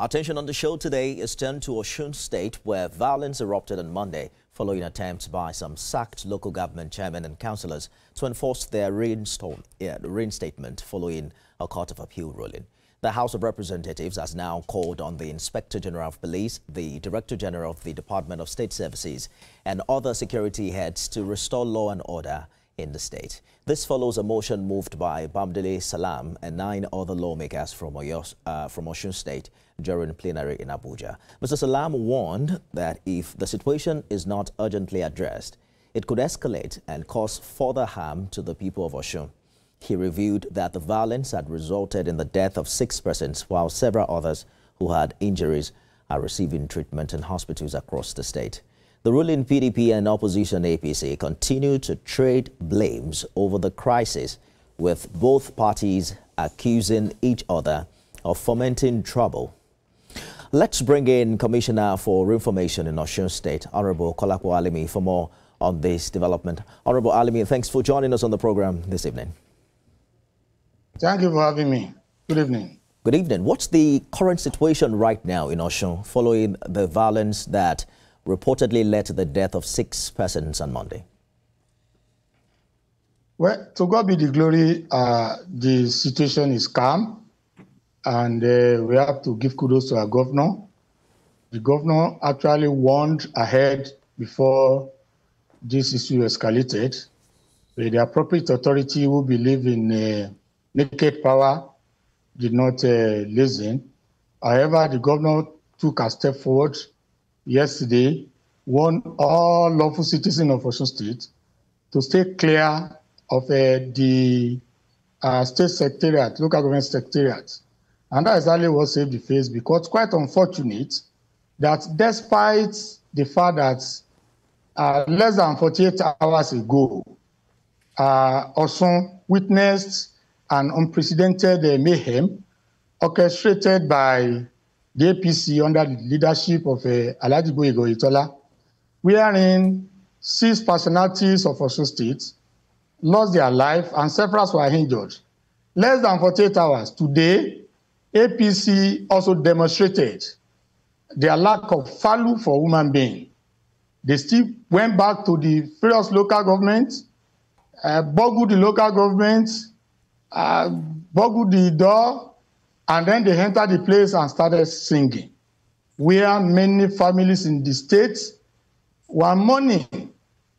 Our attention on the show today is turned to Osun State, where violence erupted on Monday following attempts by some sacked local government chairmen and councillors to enforce their reinstatement following a Court of Appeal ruling. The House of Representatives has now called on the Inspector General of Police, the Director General of the Department of State Services, and other security heads to restore law and order in the state. This follows a motion moved by Bamdele Salam and 9 other lawmakers from Osun State during plenary in Abuja. Mr. Salam warned that if the situation is not urgently addressed, it could escalate and cause further harm to the people of Osun. He revealed that the violence had resulted in the death of 6 persons, while several others who had injuries are receiving treatment in hospitals across the state. The ruling PDP and opposition APC continue to trade blames over the crisis, with both parties accusing each other of fomenting trouble. Let's bring in Commissioner for Information in Osun State, Honorable Kolapo Alimi, for more on this development. Honorable Alimi, thanks for joining us on the program this evening. Thank you for having me. Good evening. Good evening. What's the current situation right now in Osun following the violence that reportedly led to the death of 6 persons on Monday? Well, to God be the glory, the situation is calm, and we have to give kudos to our governor. The governor actually warned ahead before this issue escalated. The appropriate authority who believe in naked power did not listen. However, the governor took a step forward yesterday, warned all lawful citizens of Osun State to stay clear of the state secretariat, local government secretariat. And that is exactly what saved the face, because it's quite unfortunate that despite the fact that less than 48 hours ago, Osun witnessed an unprecedented mayhem orchestrated by the APC under the leadership of Alhaji Itola, wherein 6 personalities of Osun State lost their life and several were injured. Less than 48 hours today, APC also demonstrated their lack of value for human being. They still went back to the various local governments, boggled the local governments, boggled the door, and then they entered the place and started singing. Where many families in the state were mourning.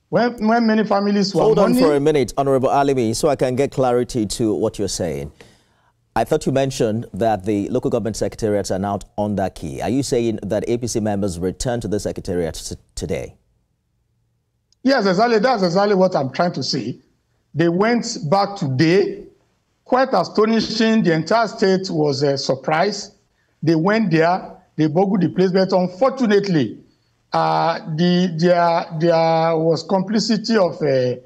When many families were mourning... Hold on for a minute, Honorable Alimi, so I can get clarity to what you're saying. I thought you mentioned that the local government secretariats are now under key. Are you saying that APC members return to the secretariat today? Yes, exactly. That's exactly what I'm trying to say. They went back today. Quite astonishing. The entire state was a surprise. They went there, they boggled the place, but unfortunately, there was complicity of the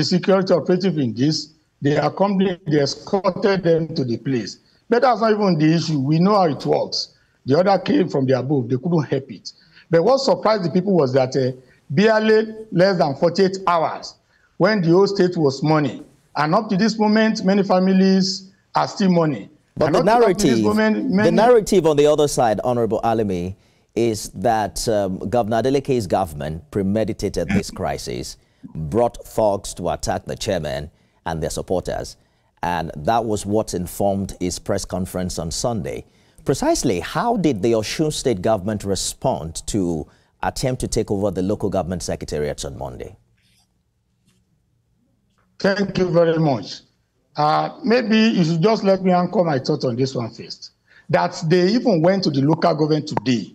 security operative in this. They escorted them to the place. But that's not even the issue. We know how it works. The order came from the above. They couldn't help it. But what surprised the people was that barely less than 48 hours, when the whole state was mourning, and up to this moment, many families are still mourning. But the narrative on the other side, Honorable Alimi, is that Governor Adeleke's government premeditated this crisis, brought thugs to attack the chairman and their supporters, and that was what informed his press conference on Sunday. Precisely, how did the Osun State government respond to attempt to take over the local government secretariats on Monday? Thank you very much. Maybe you should just let me anchor my thought on this one first. That they even went to the local government today,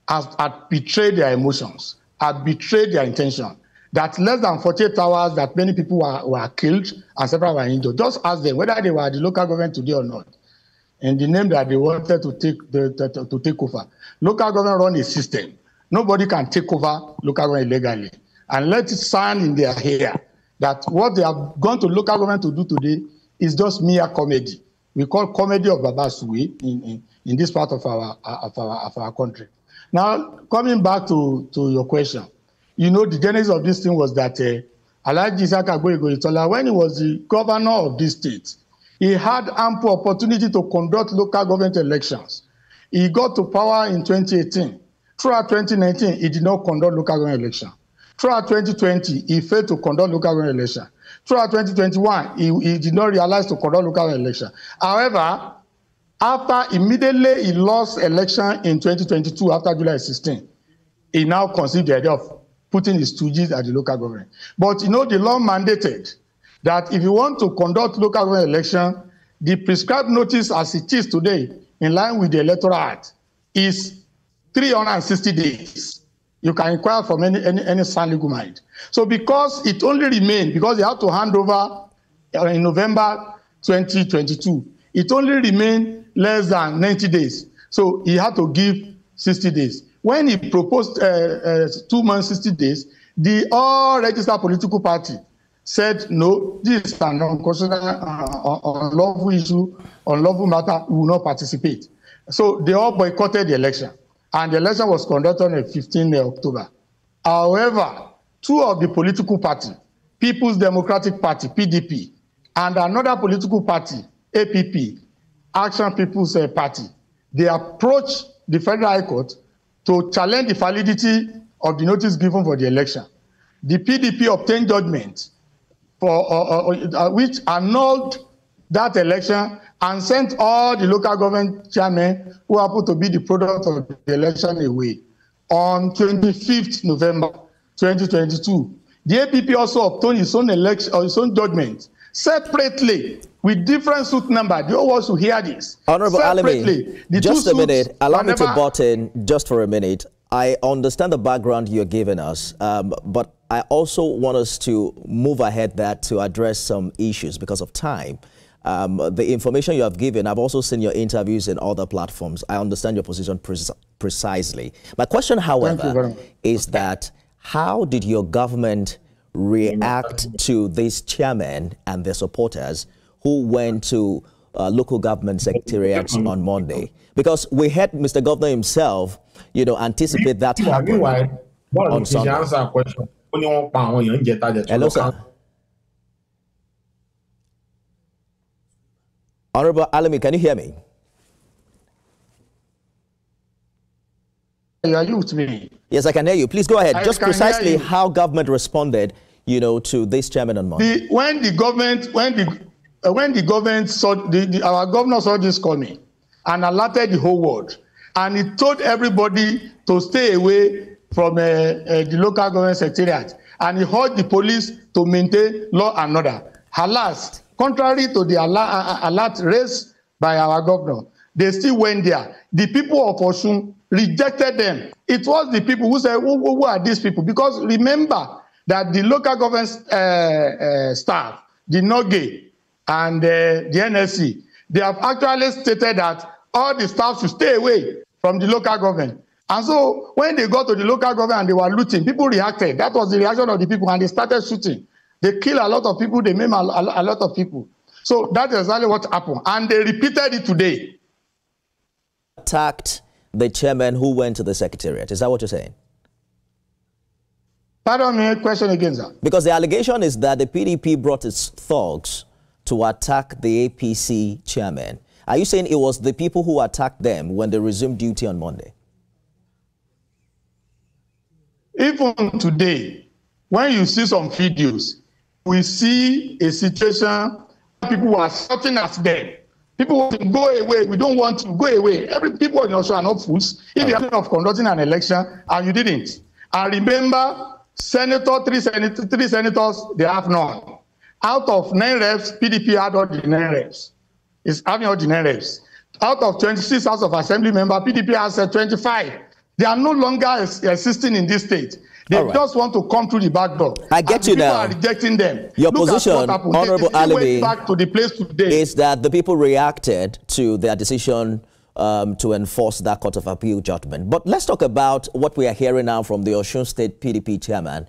had betrayed their emotions, had betrayed their intention. That less than 48 hours that many people were killed and several were injured. Just ask them whether they were at the local government today or not, in the name that they wanted to take over. Local government run a system. Nobody can take over local government illegally. And let it sound in their hair that what they have gone to local government to do today is just mere comedy. We call comedy of Babasui in this part of our country. Now, coming back to your question, you know, the genesis of this thing was that Alhaji Itola, when he was the governor of this state, he had ample opportunity to conduct local government elections. He got to power in 2018. Throughout 2019, he did not conduct local government election. Throughout 2020, he failed to conduct local government election. Throughout 2021, he did not realize to conduct local government election. However, after immediately he lost election in 2022 after July 16, he now conceived the idea of putting his stooges at the local government. But you know, the law mandated that if you want to conduct local government election, the prescribed notice as it is today, in line with the Electoral Act, is 360 days. You can inquire from any sound legal mind. So because it only remained, because they had to hand over in November 2022, it only remained less than 90 days. So he had to give 60 days. When he proposed 2 months, 60 days, the all registered political party said, no, this is an unconstitutional, unlawful issue, unlawful matter, we will not participate. So they all boycotted the election. And the election was conducted on the 15th of October. However, two of the political parties, People's Democratic Party, PDP, and another political party, APP, Action People's Party, they approached the Federal High Court to challenge the validity of the notice given for the election. The PDP obtained judgment for which annulled that election and sent all the local government chairmen who happened to be the product of the election away. On 25th November 2022, the APP also obtained its own election or its own judgment separately with different suit number. The whole world should hear this. Honorable Alimi, just a minute. Allow me to butt in just for a minute. I understand the background you're giving us, but I also want us to move ahead to address some issues because of time. The information you have given, I've also seen your interviews in other platforms. I understand your position precisely. My question, however, is that how did your government react to these chairmen and their supporters who went to local government secretariats on Monday? Because we heard Mr. Governor himself, anticipate that happening on Sunday. Hello, sir. Honorable Alimi, can you hear me? Are you with me? Yes, I can hear you. Please go ahead. Just precisely how government responded, to this chairman on Monday. When the government saw our governor saw this coming and alerted the whole world, and he told everybody to stay away from the local government secretariat, and he urged the police to maintain law and order. Alas, contrary to the alert raised by our governor, they still went there. The people of Osun rejected them. It was the people who said, who are these people? Because remember that the local government staff, the NOGE and the NSC, they have actually stated that all the staff should stay away from the local government. And so when they got to the local government and they were looting, people reacted. That was the reaction of the people, and they started shooting. They killed a lot of people, they maimed a lot of people. So that is exactly what happened. And they repeated it today. Attacked the chairman who went to the secretariat. Is that what you're saying? Pardon me, question again, sir. Because the allegation is that the PDP brought its thugs to attack the APC chairman. Are you saying it was the people who attacked them when they resumed duty on Monday? Even today, when you see some videos, we see a situation where people are shouting at them. People want to go away. We don't want to go away. People in Osun are not fools. If you're thinking of conducting an election and you didn't, and remember, three senators, they have none. Out of 9 reps, PDP had all the 9 reps. It's having all the 9 reps. Out of 26 House of Assembly members, PDP has 25. They are no longer existing in this state. They just want to come through the back door. I get you now. People are rejecting them. Your position, Honorable Alimi, back to the place today is that the people reacted to their decision to enforce that Court of Appeal judgment. But let's talk about what we are hearing now from the Osun State PDP chairman,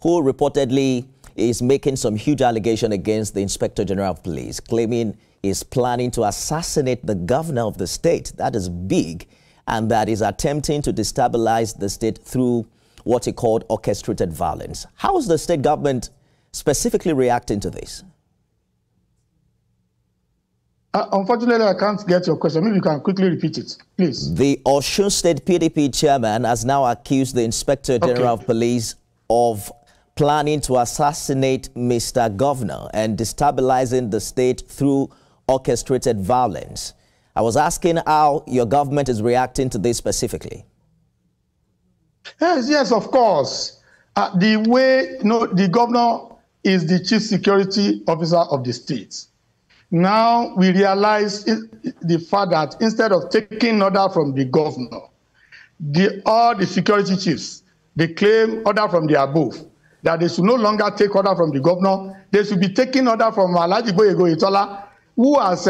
who reportedly is making some huge allegation against the Inspector General of Police, claiming he's planning to assassinate the governor of the state. That is big, and that is attempting to destabilize the state through what he called orchestrated violence. How is the state government specifically reacting to this? Unfortunately, I can't get your question. Maybe you can quickly repeat it, please. The Osun State PDP chairman has now accused the Inspector General of Police of planning to assassinate Mr. Governor and destabilizing the state through orchestrated violence. I was asking how your government is reacting to this specifically. Yes, of course. The way, the governor is the chief security officer of the state. Now we realize the fact that instead of taking order from the governor, all the security chiefs, they claim order from the above, that they should no longer take order from the governor. They should be taking order from Alhaji Boyego Itola, who has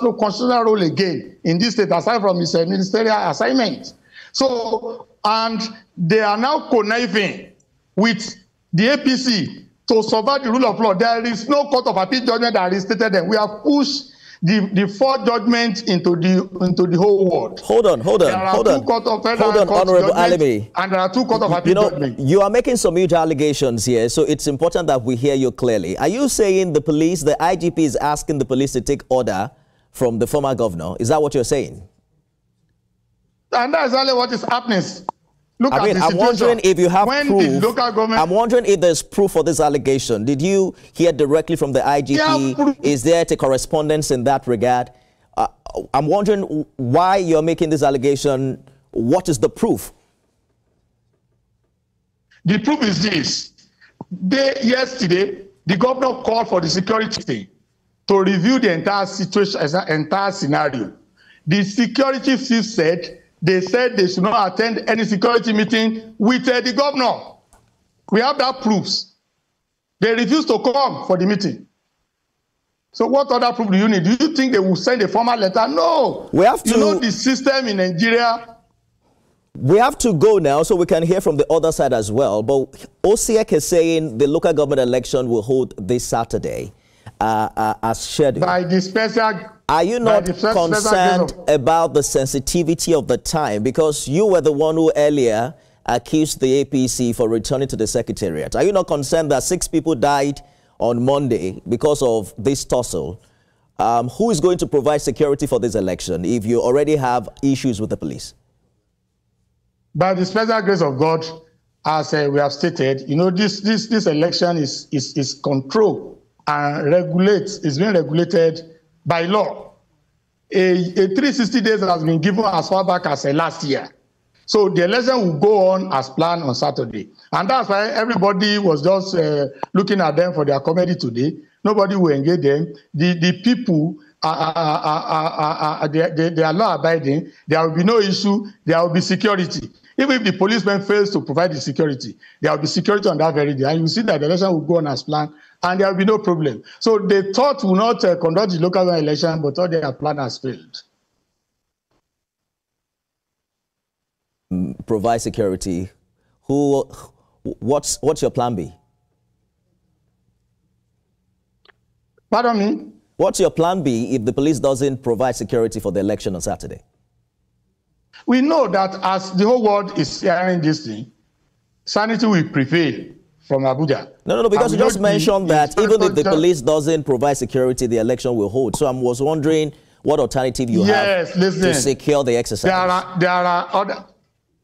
no constitutional role again in this state aside from his ministerial assignment. So, and they are now conniving with the APC to subvert the rule of law. There is no court of appeal judgment that restated them. We have pushed the four judgments into the whole world. Hold on, Honorable Alimi. And there are two court of appeal judgments. You are making some huge allegations here, so it's important that we hear you clearly. Are you saying the IGP is asking the police to take order from the former governor? Is that what you're saying? And that's exactly what is happening. I'm wondering if you have proof. I'm wondering if there's proof for this allegation. Did you hear directly from the IGP? Yeah. Is there a correspondence in that regard? I'm wondering why you're making this allegation. What is the proof? The proof is this. Yesterday, the governor called for the security to review the entire situation, entire scenario. The security chief said they should not attend any security meeting with the governor. We have that proofs. They refused to come for the meeting. So what other proof do you need? Do you think they will send a formal letter? No. We have to. You know the system in Nigeria. We have to go now so we can hear from the other side as well. But OCEC is saying the local government election will hold this Saturday as scheduled. By the special. Are you not concerned about the sensitivity of the time? Because you were the one who earlier accused the APC for returning to the secretariat. Are you not concerned that 6 people died on Monday because of this tussle? Who is going to provide security for this election if you already have issues with the police? By the special grace of God, as we have stated, this election is controlled and is being regulated by law. A 360 days has been given as far back as last year. So the election will go on as planned on Saturday. And that's why everybody was just looking at them for their comedy today. Nobody will engage them. The people they are law abiding. There will be no issue. There will be security. Even if the policeman fails to provide the security, there will be security on that very day. And you see that the election will go on as planned, and there will be no problem. So they thought will not conduct the local election, but all their plan has failed. Provide security. What's your plan B? Pardon me? What's your plan B if the police doesn't provide security for the election on Saturday? We know that as the whole world is hearing this thing, sanity will prevail from Abuja. No, because you just mentioned that even if the police doesn't provide security, the election will hold. So I was wondering what alternative you have to secure the exercise. There are other.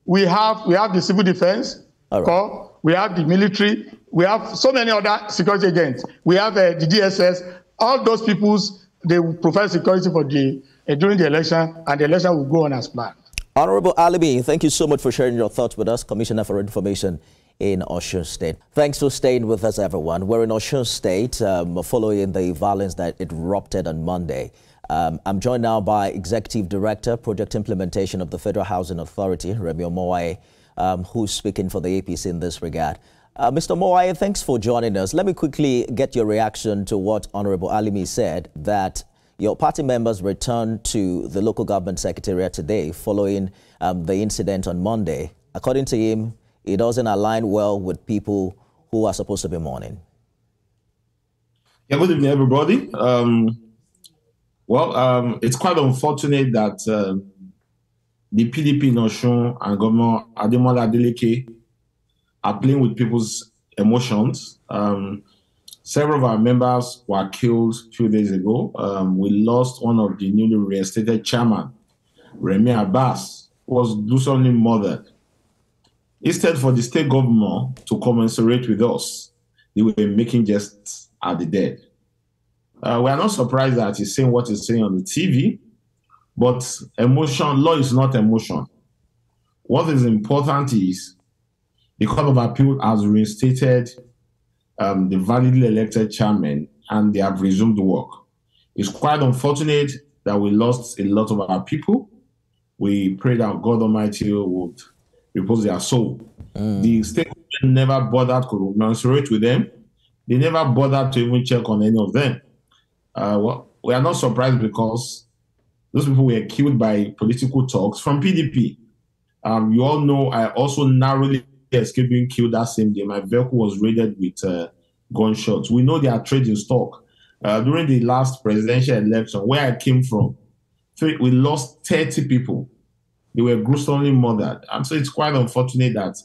We have the civil defense corps, we have the military, we have so many other security agents. We have the DSS. All those peoples, they will provide security for during the election, and the election will go on as planned. Honorable Alimi, thank you so much for sharing your thoughts with us, Commissioner for Information in Osun State. Thanks for staying with us, everyone. We're in Osun State following the violence that erupted on Monday. I'm joined now by Executive Director, Project Implementation of the Federal Housing Authority, Remi Omowaye, who's speaking for the APC in this regard. Mr. Omowaye, thanks for joining us. Let me quickly get your reaction to what Honorable Alimi said, that your party members returned to the local government secretariat today following the incident on Monday. According to him, it doesn't align well with people who are supposed to be mourning. Yeah, good evening, everybody. It's quite unfortunate that the PDP in Osun and Governor Ademola Adeleke are playing with people's emotions. Several of our members were killed a few days ago. We lost one of the newly reinstated chairman, Remi Abbas, who was gruesomely murdered. Instead for the state government to commiserate with us, they were making jests at the dead. We are not surprised that he's saying what he's saying on the TV, but emotion, law is not emotion. What is important is the Court of Appeal has reinstated the validly elected chairman, and they have resumed work. It's quite unfortunate that we lost a lot of our people. We pray that God Almighty would repose their soul. The state government never bothered to commiserate with them. They never bothered to even check on any of them. Well, we are not surprised because those people were killed by political talks from PDP. You all know I also narrowly escaped being killed that same day. My vehicle was raided with gunshots. We know they are trading stock. During the last presidential election, where I came from, we lost 30 people. They were gruesomely murdered. And so it's quite unfortunate that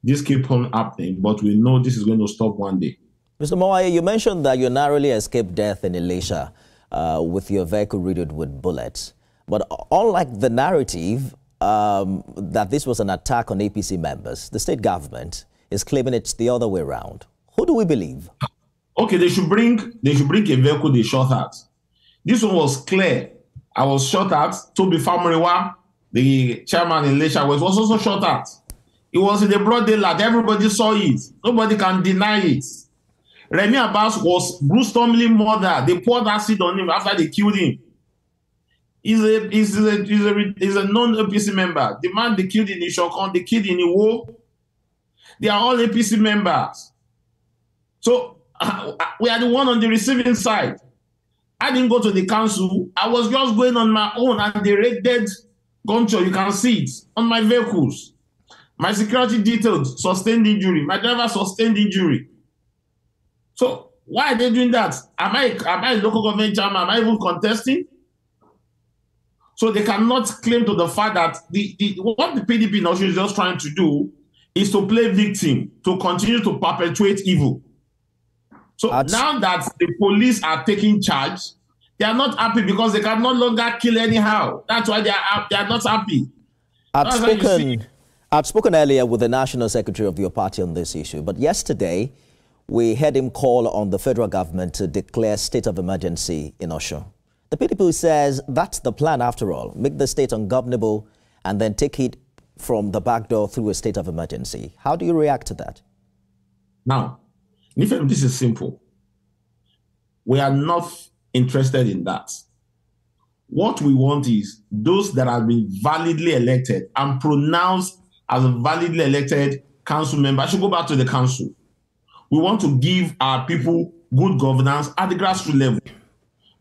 this keeps on happening, but we know this is going to stop one day. Mr. Mowaye, you mentioned that you narrowly escaped death in Elisha with your vehicle riddled with bullets. But unlike the narrative that this was an attack on APC members, the state government is claiming it's the other way around. Who do we believe? Okay, they should bring a vehicle they shot at. This one was clear. I was shot at. Toby Famariwa, the chairman in Elisha, was also shot at. It was in the broad daylight. Everybody saw it. Nobody can deny it. Remi Abbas was gruesomely murdered. They poured acid on him after they killed him. He's a non-APC member. The man they killed in Ishokon, they killed in Iwo. They are all APC members. So we are the one on the receiving side. I didn't go to the council. I was just going on my own, and they raided gunshot. You can see it on my vehicles. My security details sustained injury. My driver sustained injury. So why are they doing that? Am I a local government chairman? Am I even contesting? So they cannot claim to the fact that what the PDP in Osun is just trying to do is to play victim, to continue to perpetuate evil. So now that the police are taking charge, they are not happy because they can no longer kill anyhow. That's why they are not happy. I've spoken earlier with the National Secretary of your party on this issue, but yesterday we heard him call on the federal government to declare state of emergency in Osun. The PDP says that's the plan after all, make the state ungovernable and then take it from the back door through a state of emergency. How do you react to that? Now, this is simple. We are not interested in that. What we want is those that have been validly elected and pronounced as a validly elected council member should go back to the council. We want to give our people good governance at the grassroots level.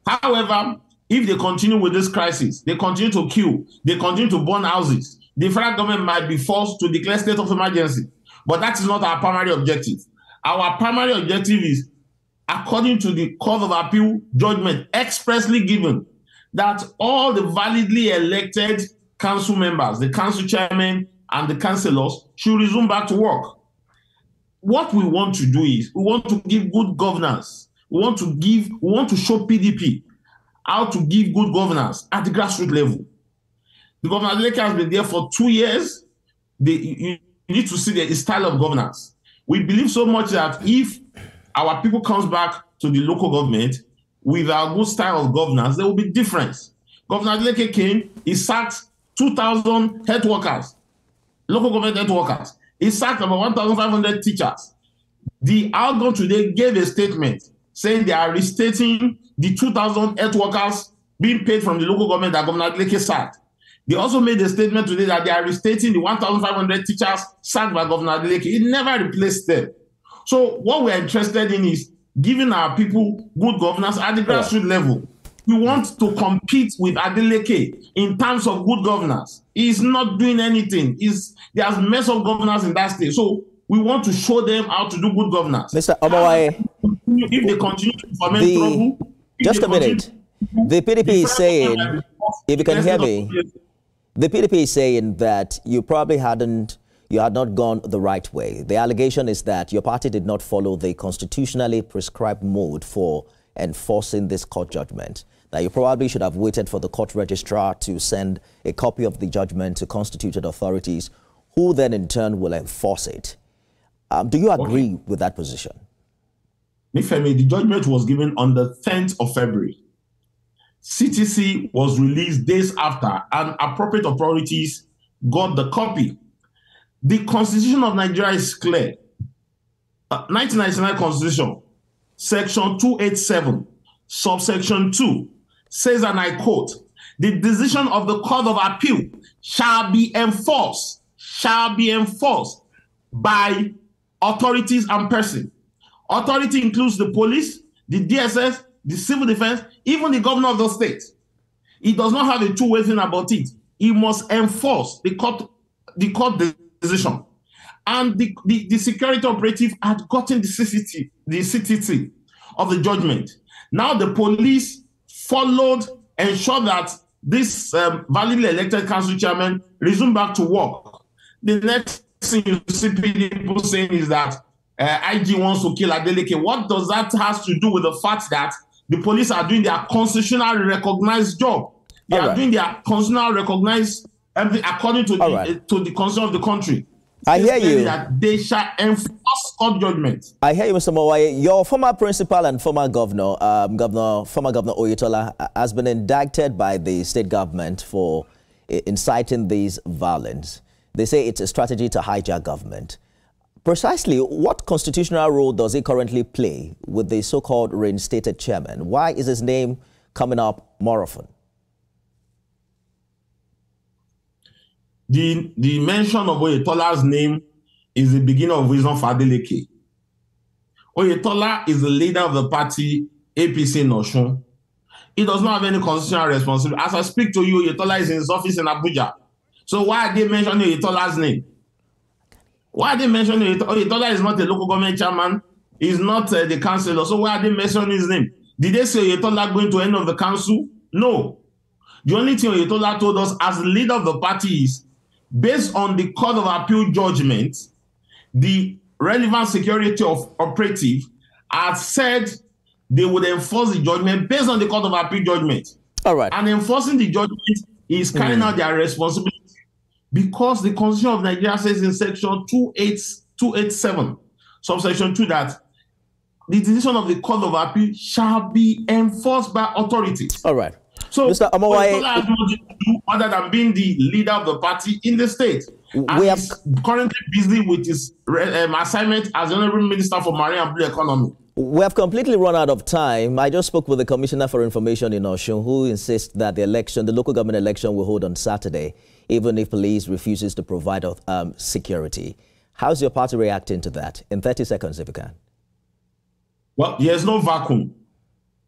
However, if they continue with this crisis, they continue to kill, they continue to burn houses, the federal government might be forced to declare state of emergency. But that is not our primary objective. Our primary objective is, according to the Court of Appeal judgment expressly given, that all the validly elected council members, the council chairman and the councillors should resume back to work. What we want to do is, we want to give good governance. We want to show PDP how to give good governance at the grassroots level. The governor Adeleke has been there for 2 years. You need to see the style of governance. We believe so much that if our people comes back to the local government with our good style of governance, there will be difference. Governor Adeleke came, he sacked 2,000 health workers, local government health workers. He sacked about 1,500 teachers. The Algon today gave a statement saying they are restating the 2,000 health workers being paid from the local government that Governor Adeleke sacked. They also made a statement today that they are restating the 1,500 teachers sacked by Governor Adeleke. It never replaced them. So what we are interested in is giving our people good governance at the grassroots level. We want to compete with Adeleke in terms of good governance. He's not doing anything. There's mess of governance in that state. So we want to show them how to do good governance. Mr. Obawaye, if they continue to foment trouble... Just a minute. The PDP is saying, if you can hear me, the PDP is saying that you probably hadn't, you had not gone the right way. The allegation is that your party did not follow the constitutionally prescribed mode for enforcing this court judgment. That you probably should have waited for the court registrar to send a copy of the judgment to constituted authorities, who then in turn will enforce it. Do you agree with that position? Nifemi, the judgment was given on the 10th of February. CTC was released days after, and appropriate authorities got the copy. The Constitution of Nigeria is clear. 1999 Constitution, Section 287, subsection 2, says, and I quote, the decision of the Court of Appeal shall be enforced by authorities and persons. Authority includes the police, the DSS, the civil defense, even the governor of the state. He does not have a two-way thing about it. He must enforce the court decision. And the security operative had gotten the CTT of the judgment. Now the police followed, ensured that this validly elected council chairman resumed back to work. The next thing you see people saying is that IG wants to kill Adeleke. What does that have to do with the fact that the police are doing their constitutionally recognized job? They are doing their constitutionally recognized according to the constitution of the country. I hear you. That they shall enforce court judgment. I hear you, Mr. Mowaye. Your former principal and former governor, former Governor Oyetola, has been indicted by the state government for inciting these violence. They say it's a strategy to hijack government. Precisely, what constitutional role does he currently play with the so-called reinstated chairman? Why is his name coming up more often? The mention of Oyetola's name is the beginning of wisdom for Adeleke. Oyetola is the leader of the party APC in Osun. He does not have any constitutional responsibility. As I speak to you, Oyetola is in his office in Abuja. So why are they mentioning Oyetola's name? Why are they mentioning Oyetola is not a local government chairman? He's not the councillor. So why are they mentioning his name? Did they say Oyetola going to end of the council? No. The only thing Oyetola told us as the leader of the party is, based on the Court of Appeal judgment, the relevant security operative has said they would enforce the judgment based on the Court of Appeal judgment. All right. And enforcing the judgment is carrying out their responsibility because the Constitution of Nigeria says in Section 287, subsection 2, that the decision of the Court of Appeal shall be enforced by authorities. All right. So, Mr. Omowaye, has nothing to do other than being the leader of the party in the state. And he's currently busy with his assignment as the Honorable Minister for Marine and Blue Economy. We have completely run out of time. I just spoke with the Commissioner for Information in Osun, who insists that the local government election will hold on Saturday, even if police refuses to provide security. How's your party reacting to that? In 30 seconds, if you can. Well, there's no vacuum.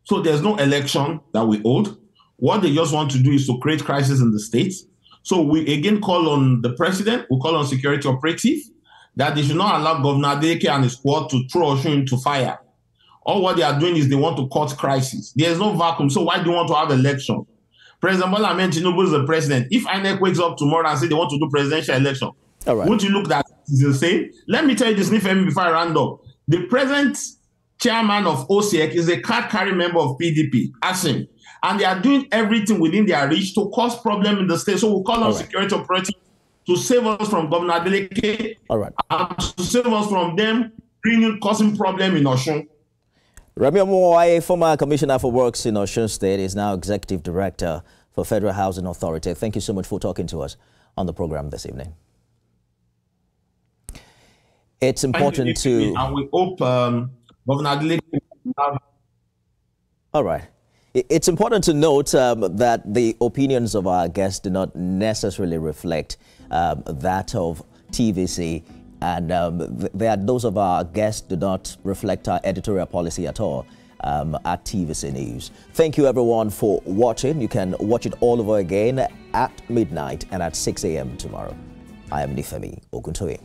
So there's no election that we hold. What they just want to do is to create crisis in the state. So we again call on the president, we call on security operative, that they should not allow Governor Adeleke and his squad to throw Osun into fire. All what they are doing is they want to cause crisis. There is no vacuum. So why do you want to have election? President Bola Ahmed Tinubu is the president. If INEC wakes up tomorrow and say they want to do presidential election, won't you look at it the same? Let me tell you this, Nifemi, before I round up. The present chairman of OCEC is a card-carrying member of PDP, Osun. And they are doing everything within their reach to cause problem in the state. So we'll call on security operative to save us from Governor Adeleke and to save us from them causing problem in Osun. Remi Omowaye, former Commissioner for Works in Osun State, is now Executive Director for Federal Housing Authority. Thank you so much for talking to us on the program this evening. It's important to... And we hope Governor Adeleke... All right. It's important to note that the opinions of our guests do not necessarily reflect that of TVC, and those of our guests do not reflect our editorial policy at all at TVC News. Thank you, everyone, for watching. You can watch it all over again at midnight and at 6 a.m. tomorrow. I am Nifemi Oguntoye.